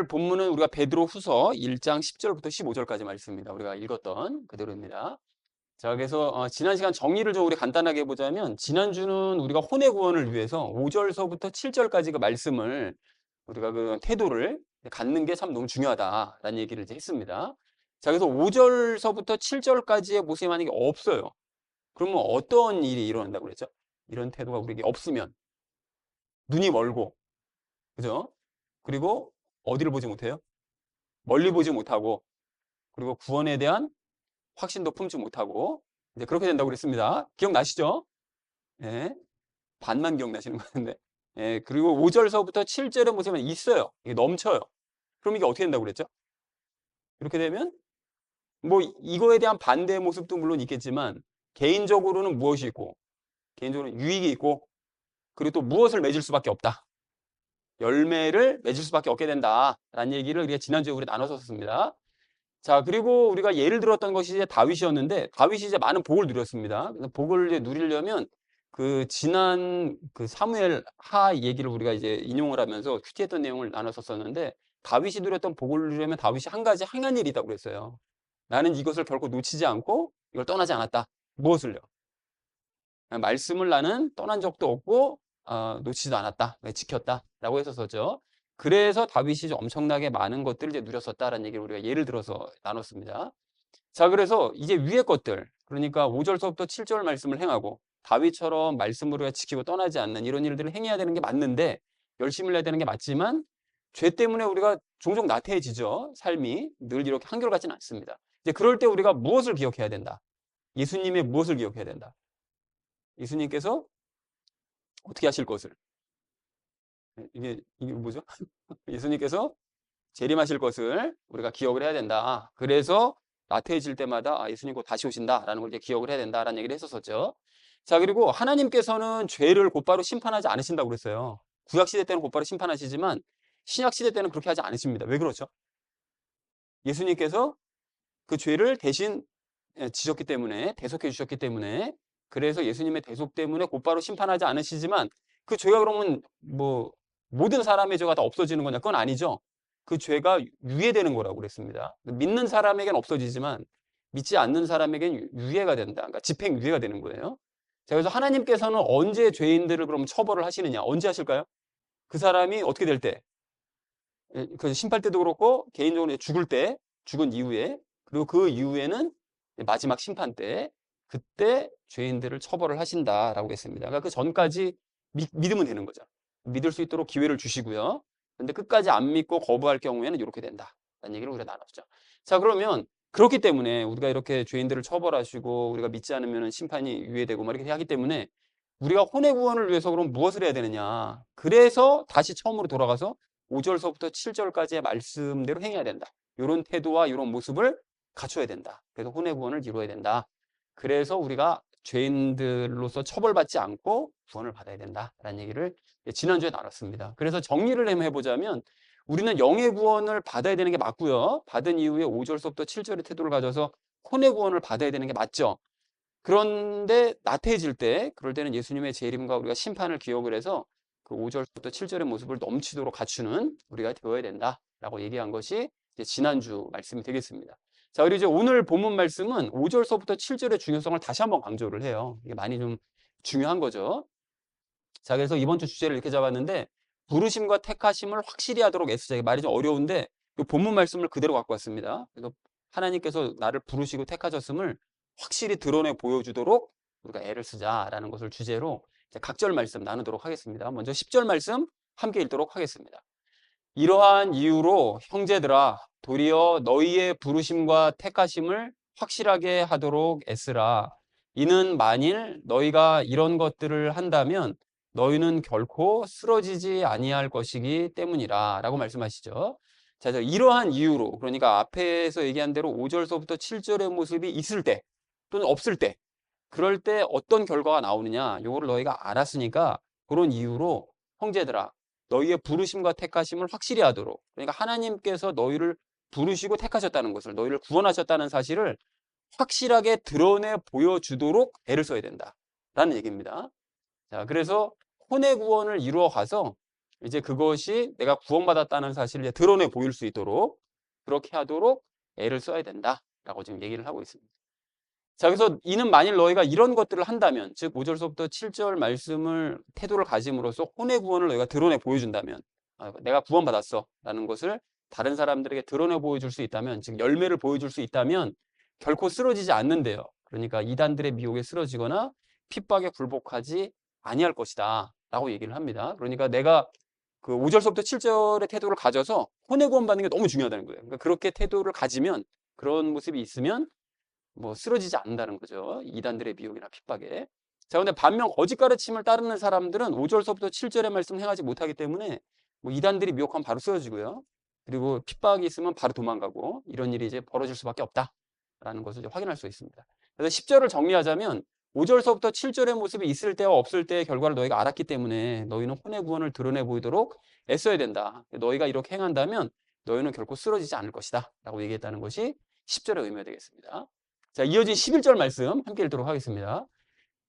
오늘 본문은 우리가 베드로후서 1장 10절부터 15절까지 말씀입니다. 우리가 읽었던 그대로입니다. 자, 그래서 지난 시간 정리를 좀 우리 간단하게 해보자면, 지난주는 우리가 혼의 구원을 위해서 5절서부터 7절까지 그 말씀을 우리가 그 태도를 갖는 게 참 너무 중요하다라는 얘기를 이제 했습니다. 자, 그래서 5절서부터 7절까지의 모습이 만약에 없어요. 그러면 어떤 일이 일어난다고 그랬죠? 이런 태도가 우리에게 없으면 눈이 멀고, 그죠? 그리고 어디를 보지 못해요? 멀리 보지 못하고, 그리고 구원에 대한 확신도 품지 못하고, 이제 그렇게 된다고 그랬습니다. 기억나시죠? 예. 반만 기억나시는 것 같은데. 예. 그리고 5절서부터 7절의 모습은 있어요. 이게 넘쳐요. 그럼 이게 어떻게 된다고 그랬죠? 이렇게 되면 뭐 이거에 대한 반대의 모습도 물론 있겠지만, 개인적으로는 무엇이 있고, 개인적으로는 유익이 있고, 그리고 또 무엇을 맺을 수밖에 없다. 열매를 맺을 수밖에 없게 된다라는 얘기를 우리가 지난주에 우리 나눠서 썼습니다. 자, 그리고 우리가 예를 들었던 것이 이제 다윗이었는데, 다윗이 이제 많은 복을 누렸습니다. 그래서 복을 이제 누리려면 그 지난 그 사무엘 하 얘기를 우리가 이제 인용을 하면서 큐티했던 내용을 나눠서 썼는데, 다윗이 누렸던 복을 누리려면 다윗이 한 가지 행한 일이 있다고 그랬어요. 나는 이것을 결코 놓치지 않고 이걸 떠나지 않았다. 무엇을요? 말씀을 나는 떠난 적도 없고 놓치지도 않았다. 지켰다라고 했었죠. 그래서 다윗이 엄청나게 많은 것들을 이제 누렸었다라는 얘기를 우리가 예를 들어서 나눴습니다. 자, 그래서 이제 위의 것들, 그러니까 5절서부터 7절 말씀을 행하고 다윗처럼 말씀으로 지키고 떠나지 않는 이런 일들을 행해야 되는 게 맞는데, 열심히 해야 되는 게 맞지만, 죄 때문에 우리가 종종 나태해지죠. 삶이 늘 이렇게 한결같지는 않습니다. 이제 그럴 때 우리가 무엇을 기억해야 된다? 예수님의 무엇을 기억해야 된다? 예수님께서 어떻게 하실 것을, 이게 뭐죠? 예수님께서 재림하실 것을 우리가 기억을 해야 된다. 그래서 나태해질 때마다 예수님 곧 다시 오신다라는 걸 이제 기억을 해야 된다라는 얘기를 했었었죠. 자, 그리고 하나님께서는 죄를 곧바로 심판하지 않으신다고 그랬어요. 구약 시대 때는 곧바로 심판하시지만 신약 시대 때는 그렇게 하지 않으십니다. 왜 그렇죠? 예수님께서 그 죄를 대신 지셨기 때문에, 대속해 주셨기 때문에, 그래서 예수님의 대속 때문에 곧바로 심판하지 않으시지만, 그 죄가 그러면 뭐 모든 사람의 죄가 다 없어지는 거냐? 그건 아니죠. 그 죄가 유예되는 거라고 그랬습니다. 믿는 사람에겐 없어지지만 믿지 않는 사람에겐 유예가 된다. 그러니까 집행유예가 되는 거예요. 자, 그래서 하나님께서는 언제 죄인들을 그럼 처벌을 하시느냐? 언제 하실까요? 그 사람이 어떻게 될 때? 그 심판 때도 그렇고 개인적으로 죽을 때, 죽은 이후에, 그리고 그 이후에는 마지막 심판 때, 그때 죄인들을 처벌을 하신다라고 했습니다. 그러니까 그 전까지 믿으면 되는 거죠. 믿을 수 있도록 기회를 주시고요. 근데 끝까지 안 믿고 거부할 경우에는 이렇게 된다. 라는 얘기를 우리가 나눴죠. 자, 그러면 그렇기 때문에 우리가 이렇게 죄인들을 처벌하시고 우리가 믿지 않으면 심판이 유예되고 막 이렇게 하기 때문에, 우리가 혼의 구원을 위해서 그럼 무엇을 해야 되느냐? 그래서 다시 처음으로 돌아가서 5절서부터 7절까지의 말씀대로 행해야 된다. 이런 태도와 이런 모습을 갖춰야 된다. 그래서 혼의 구원을 이루어야 된다. 그래서 우리가 죄인들로서 처벌받지 않고 구원을 받아야 된다라는 얘기를 지난주에 나눴습니다. 그래서 정리를 해보자면, 우리는 영의 구원을 받아야 되는 게 맞고요. 받은 이후에 5절서부터 7절의 태도를 가져서 혼의 구원을 받아야 되는 게 맞죠. 그런데 나태해질 때, 그럴 때는 예수님의 재림과 우리가 심판을 기억을 해서 그 5절부터 7절의 모습을 넘치도록 갖추는 우리가 되어야 된다라고 얘기한 것이 이제 지난주 말씀이 되겠습니다. 자, 그리고 이제 오늘 본문 말씀은 5절서부터 7절의 중요성을 다시 한번 강조를 해요. 이게 많이 좀 중요한 거죠. 자, 그래서 이번 주 주제를 이렇게 잡았는데, 부르심과 택하심을 확실히 하도록 애쓰자. 이게 말이 좀 어려운데 이 본문 말씀을 그대로 갖고 왔습니다. 그래서 하나님께서 나를 부르시고 택하셨음을 확실히 드러내 보여주도록 우리가 애를 쓰자라는 것을 주제로 각절 말씀 나누도록 하겠습니다. 먼저 10절 말씀 함께 읽도록 하겠습니다. 이러한 이유로 형제들아, 도리어 너희의 부르심과 택하심을 확실하게 하도록 애쓰라. 이는 만일 너희가 이런 것들을 한다면 너희는 결코 쓰러지지 아니할 것이기 때문이라 라고 말씀하시죠. 자, 이러한 이유로, 그러니까 앞에서 얘기한 대로 5절서부터 7절의 모습이 있을 때 또는 없을 때, 그럴 때 어떤 결과가 나오느냐, 요거를 너희가 알았으니까 그런 이유로 형제들아, 너희의 부르심과 택하심을 확실히 하도록, 그러니까 하나님께서 너희를 부르시고 택하셨다는 것을, 너희를 구원하셨다는 사실을 확실하게 드러내 보여주도록 애를 써야 된다라는 얘기입니다. 자, 그래서 혼의 구원을 이루어 가서 이제 그것이 내가 구원받았다는 사실을 이제 드러내 보일 수 있도록 그렇게 하도록 애를 써야 된다라고 지금 얘기를 하고 있습니다. 자, 그래서 이는 만일 너희가 이런 것들을 한다면, 즉 5절서부터 7절 말씀을 태도를 가짐으로써 혼의 구원을 너희가 드러내 보여준다면, 내가 구원받았어 라는 것을 다른 사람들에게 드러내 보여줄 수 있다면, 즉 열매를 보여줄 수 있다면 결코 쓰러지지 않는데요. 그러니까 이단들의 미혹에 쓰러지거나 핍박에 굴복하지 아니할 것이다 라고 얘기를 합니다. 그러니까 내가 그 5절서부터 7절의 태도를 가져서 혼의 구원 받는 게 너무 중요하다는 거예요. 그러니까 그렇게 태도를 가지면, 그런 모습이 있으면 뭐 쓰러지지 않는다는 거죠. 이단들의 미혹이나 핍박에. 자, 근데 반면 거짓 가르침을 따르는 사람들은 5절서부터 7절의 말씀을 행하지 못하기 때문에 뭐 이단들이 미혹하면 바로 쓰러지고요. 그리고 핍박이 있으면 바로 도망가고, 이런 일이 이제 벌어질 수밖에 없다라는 것을 이제 확인할 수 있습니다. 그래서 10절을 정리하자면 5절서부터 7절의 모습이 있을 때와 없을 때의 결과를 너희가 알았기 때문에 너희는 혼의 구원을 드러내 보이도록 애써야 된다. 너희가 이렇게 행한다면 너희는 결코 쓰러지지 않을 것이다 라고 얘기했다는 것이 10절의 의미가 되겠습니다. 자, 이어진 11절 말씀 함께 읽도록 하겠습니다.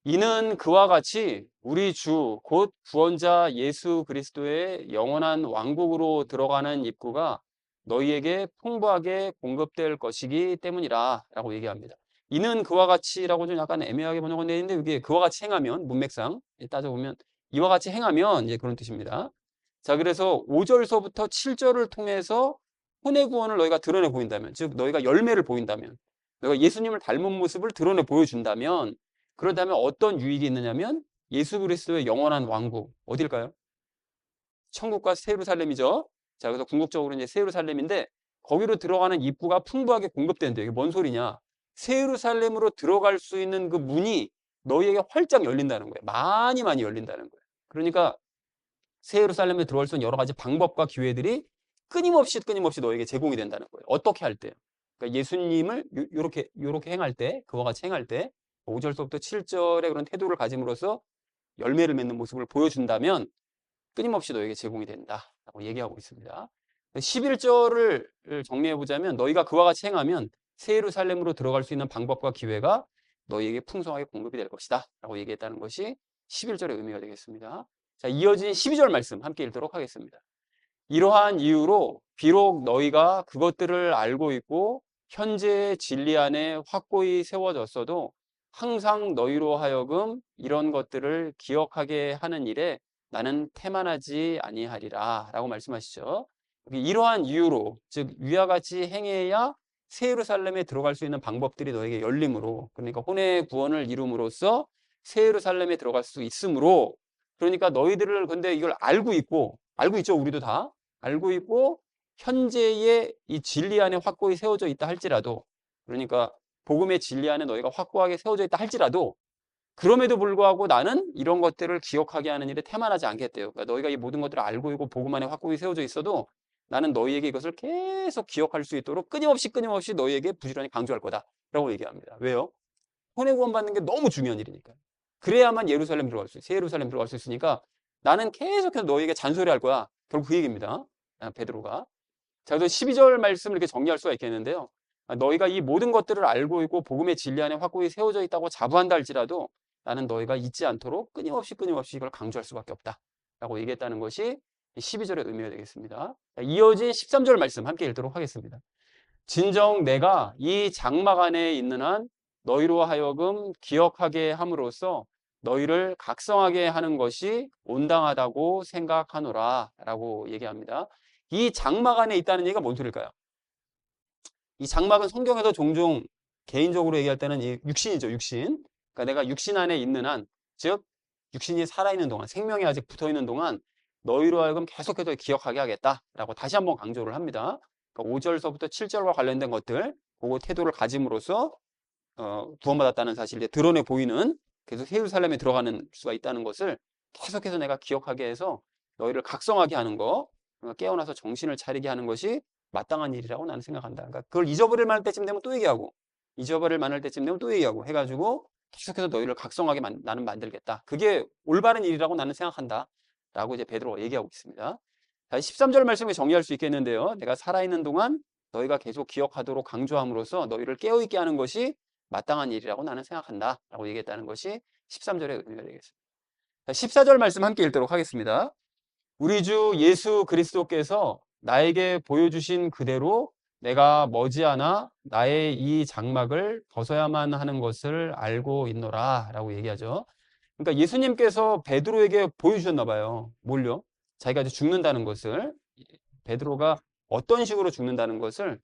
이는 그와 같이 우리 주 곧 구원자 예수 그리스도의 영원한 왕국으로 들어가는 입구가 너희에게 풍부하게 공급될 것이기 때문이라 라고 얘기합니다. 이는 그와 같이라고 좀 약간 애매하게 번역은 되어 있는데, 이게 그와 같이 행하면, 문맥상 따져보면 이와 같이 행하면 이제 그런 뜻입니다. 자, 그래서 5절서부터 7절을 통해서 혼의 구원을 너희가 드러내 보인다면, 즉 너희가 열매를 보인다면, 너희가 예수님을 닮은 모습을 드러내 보여준다면, 그렇다면 어떤 유익이 있느냐면 예수 그리스도의 영원한 왕국, 어딜까요? 천국과 새 예루살렘이죠. 자, 그래서 궁극적으로 이제 새 예루살렘인데, 거기로 들어가는 입구가 풍부하게 공급된대요. 이게 뭔 소리냐? 새 예루살렘으로 들어갈 수 있는 그 문이 너희에게 활짝 열린다는 거예요. 많이 많이 열린다는 거예요. 그러니까 새 예루살렘에 들어갈 수 있는 여러 가지 방법과 기회들이 끊임없이 너에게 제공이 된다는 거예요. 어떻게 할 때? 그러니까 예수님을 요렇게 행할 때, 그와 같이 행할 때 5절서부터 7절의 그런 태도를 가짐으로써 열매를 맺는 모습을 보여준다면 끊임없이 너에게 제공이 된다라고 얘기하고 있습니다. 11절을 정리해 보자면, 너희가 그와 같이 행하면 새 예루살렘으로 들어갈 수 있는 방법과 기회가 너희에게 풍성하게 공급이 될 것이다 라고 얘기했다는 것이 11절의 의미가 되겠습니다. 자, 이어진 12절 말씀 함께 읽도록 하겠습니다. 이러한 이유로 비록 너희가 그것들을 알고 있고 현재의 진리 안에 확고히 세워졌어도 항상 너희로 하여금 이런 것들을 기억하게 하는 일에 나는 태만하지 아니하리라 라고 말씀하시죠. 이러한 이유로, 즉 위와 같이 행해야 새 예루살렘에 들어갈 수 있는 방법들이 너에게 열림으로, 그러니까 혼의 구원을 이룸으로써 새 예루살렘에 들어갈 수 있으므로, 그러니까 너희들을 근데 이걸 알고 있죠. 우리도 다 알고 있고 현재의 이 진리 안에 확고히 세워져 있다 할지라도, 그러니까 복음의 진리 안에 너희가 확고하게 세워져 있다 할지라도, 그럼에도 불구하고 나는 이런 것들을 기억하게 하는 일에 태만하지 않겠대요. 그러니까 너희가 이 모든 것들을 알고 있고 복음 안에 확고히 세워져 있어도 나는 너희에게 이것을 계속 기억할 수 있도록 끊임없이 너희에게 부지런히 강조할 거다라고 얘기합니다. 왜요? 혼의 구원 받는 게 너무 중요한 일이니까. 그래야만 예루살렘 들어갈 수 있어요. 새 예루살렘 들어갈 수 있으니까 나는 계속해서 너희에게 잔소리할 거야. 결국 그 얘기입니다. 베드로가. 자, 그래서 12절 말씀을 이렇게 정리할 수가 있겠는데요. 너희가 이 모든 것들을 알고 있고 복음의 진리 안에 확고히 세워져 있다고 자부한다 할지라도 나는 너희가 잊지 않도록 끊임없이 이걸 강조할 수밖에 없다 라고 얘기했다는 것이 12절의 의미가 되겠습니다. 자, 이어진 13절 말씀 함께 읽도록 하겠습니다. 진정 내가 이 장막 안에 있는 한 너희로 하여금 기억하게 함으로써 너희를 각성하게 하는 것이 온당하다고 생각하노라 라고 얘기합니다. 이 장막 안에 있다는 얘기가 뭔 소리일까요? 이 장막은 성경에서 종종 개인적으로 얘기할 때는 이 육신이죠, 육신. 그러니까 내가 육신 안에 있는 한, 즉 육신이 살아있는 동안, 생명이 아직 붙어있는 동안 너희로 하여금 계속해서 기억하게 하겠다라고 다시 한번 강조를 합니다. 그러니까 5절서부터 7절과 관련된 것들, 그 태도를 가짐으로써 구원받았다는 사실을 드러내 보이는, 계속 예루살렘에 들어가는 수가 있다는 것을 계속해서 내가 기억하게 해서 너희를 각성하게 하는 거, 깨어나서 정신을 차리게 하는 것이 마땅한 일이라고 나는 생각한다. 그러니까 그걸 잊어버릴 만할 때쯤 되면 또 얘기하고, 잊어버릴 만할 때쯤 되면 또 얘기하고 해가지고 계속해서 너희를 각성하게 나는 만들겠다. 그게 올바른 일이라고 나는 생각한다. 라고 이제 베드로가 얘기하고 있습니다. 자, 13절 말씀을 정리할 수 있겠는데요. 내가 살아있는 동안 너희가 계속 기억하도록 강조함으로써 너희를 깨어있게 하는 것이 마땅한 일이라고 나는 생각한다. 라고 얘기했다는 것이 13절의 의미가 되겠습니다. 자, 14절 말씀 함께 읽도록 하겠습니다. 우리 주 예수 그리스도께서 나에게 보여주신 그대로 내가 머지않아 나의 이 장막을 벗어야만 하는 것을 알고 있노라 라고 얘기하죠. 그러니까 예수님께서 베드로에게 보여주셨나 봐요. 뭘요? 자기가 이제 죽는다는 것을, 베드로가 어떤 식으로 죽는다는 것을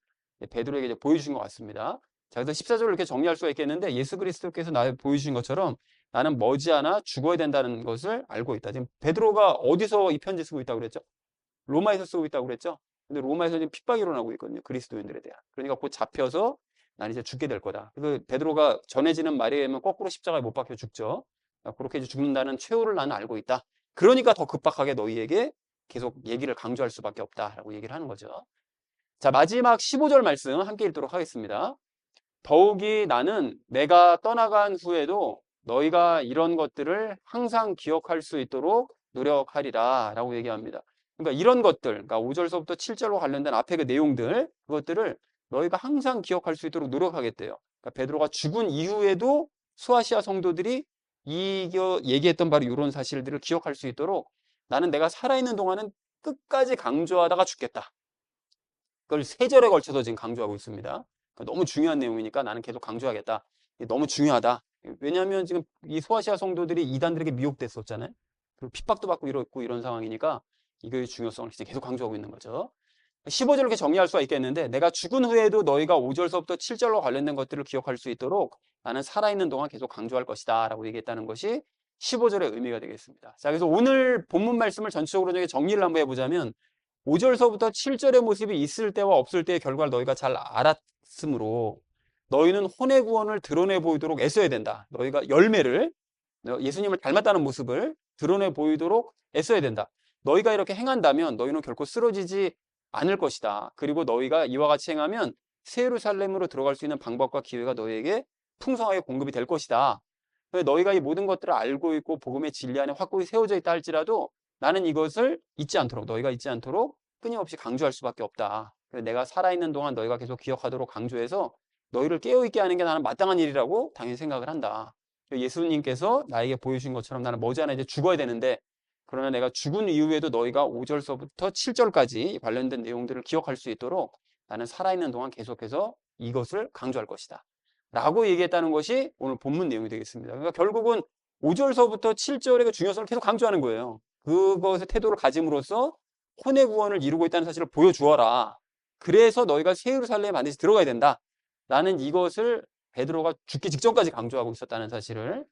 베드로에게 이제 보여주신 것 같습니다. 자, 그래서 14절을 이렇게 정리할 수가 있겠는데, 예수 그리스도께서 나에 보여주신 것처럼 나는 머지않아 죽어야 된다는 것을 알고 있다. 지금 베드로가 어디서 이 편지 쓰고 있다고 그랬죠? 로마에서 쓰고 있다고 그랬죠? 근데 로마에서 지금 핍박이 일어나고 있거든요. 그리스도인들에 대한. 그러니까 곧 잡혀서 난 이제 죽게 될 거다. 그래서 베드로가 전해지는 말에 의하면 거꾸로 십자가에 못 박혀 죽죠. 그렇게 이제 죽는다는 최후를 나는 알고 있다. 그러니까 더 급박하게 너희에게 계속 얘기를 강조할 수밖에 없다라고 얘기를 하는 거죠. 자, 마지막 15절 말씀 함께 읽도록 하겠습니다. 더욱이 나는 내가 떠나간 후에도 너희가 이런 것들을 항상 기억할 수 있도록 노력하리라 라고 얘기합니다. 그러니까 이런 것들, 그러니까 5절서부터 7절로 관련된 앞에 그 내용들, 그것들을 너희가 항상 기억할 수 있도록 노력하겠대요. 그러니까 베드로가 죽은 이후에도 수아시아 성도들이 얘기했던 바로 이런 사실들을 기억할 수 있도록 나는 내가 살아있는 동안은 끝까지 강조하다가 죽겠다. 그걸 3절에 걸쳐서 지금 강조하고 있습니다. 너무 중요한 내용이니까 나는 계속 강조하겠다. 너무 중요하다. 왜냐하면 지금 이 소아시아 성도들이 이단들에게 미혹됐었잖아요. 그리고 핍박도 받고 이렇고 이런 상황이니까 이거의 중요성을 계속 강조하고 있는 거죠. 15절을 이렇게 정리할 수가 있겠는데, 내가 죽은 후에도 너희가 5절서부터 7절로 관련된 것들을 기억할 수 있도록 나는 살아있는 동안 계속 강조할 것이다 라고 얘기했다는 것이 15절의 의미가 되겠습니다. 자, 그래서 오늘 본문 말씀을 전체적으로 정리를 한번 해보자면, 5절서부터 7절의 모습이 있을 때와 없을 때의 결과를 너희가 잘 알았으므로 너희는 혼의 구원을 드러내 보이도록 애써야 된다. 너희가 열매를, 예수님을 닮았다는 모습을 드러내 보이도록 애써야 된다. 너희가 이렇게 행한다면 너희는 결코 쓰러지지 않을 것이다. 그리고 너희가 이와 같이 행하면 새 예루살렘으로 들어갈 수 있는 방법과 기회가 너희에게 풍성하게 공급이 될 것이다. 너희가 이 모든 것들을 알고 있고 복음의 진리 안에 확고히 세워져 있다 할지라도 나는 이것을 잊지 않도록, 너희가 잊지 않도록 끊임없이 강조할 수밖에 없다. 내가 살아있는 동안 너희가 계속 기억하도록 강조해서 너희를 깨어있게 하는 게 나는 마땅한 일이라고 당연히 생각을 한다. 예수님께서 나에게 보여주신 것처럼 나는 머지않아 이제 죽어야 되는데, 그러나 내가 죽은 이후에도 너희가 5절서부터 7절까지 관련된 내용들을 기억할 수 있도록 나는 살아있는 동안 계속해서 이것을 강조할 것이다 라고 얘기했다는 것이 오늘 본문 내용이 되겠습니다. 그러니까 결국은 5절서부터 7절의 그 중요성을 계속 강조하는 거예요. 그것의 태도를 가짐으로써 혼의 구원을 이루고 있다는 사실을 보여주어라. 그래서 너희가 새 예루살렘에 반드시 들어가야 된다 라는 이것을 베드로가 죽기 직전까지 강조하고 있었다는 사실을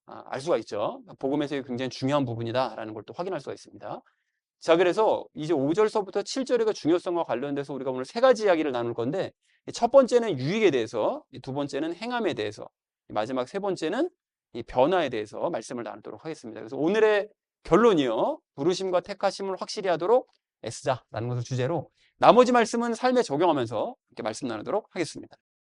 알 수가 있죠. 복음에서의 굉장히 중요한 부분이다라는 걸 또 확인할 수가 있습니다. 자, 그래서 이제 5절서부터 7절의 그 중요성과 관련돼서 우리가 오늘 3가지 이야기를 나눌 건데, 첫 번째는 유익에 대해서, 두 번째는 행함에 대해서, 마지막 세 번째는 이 변화에 대해서 말씀을 나누도록 하겠습니다. 그래서 오늘의 결론이요, 부르심과 택하심을 확실히 하도록 애쓰자라는 것을 주제로 나머지 말씀은 삶에 적용하면서 이렇게 말씀 나누도록 하겠습니다.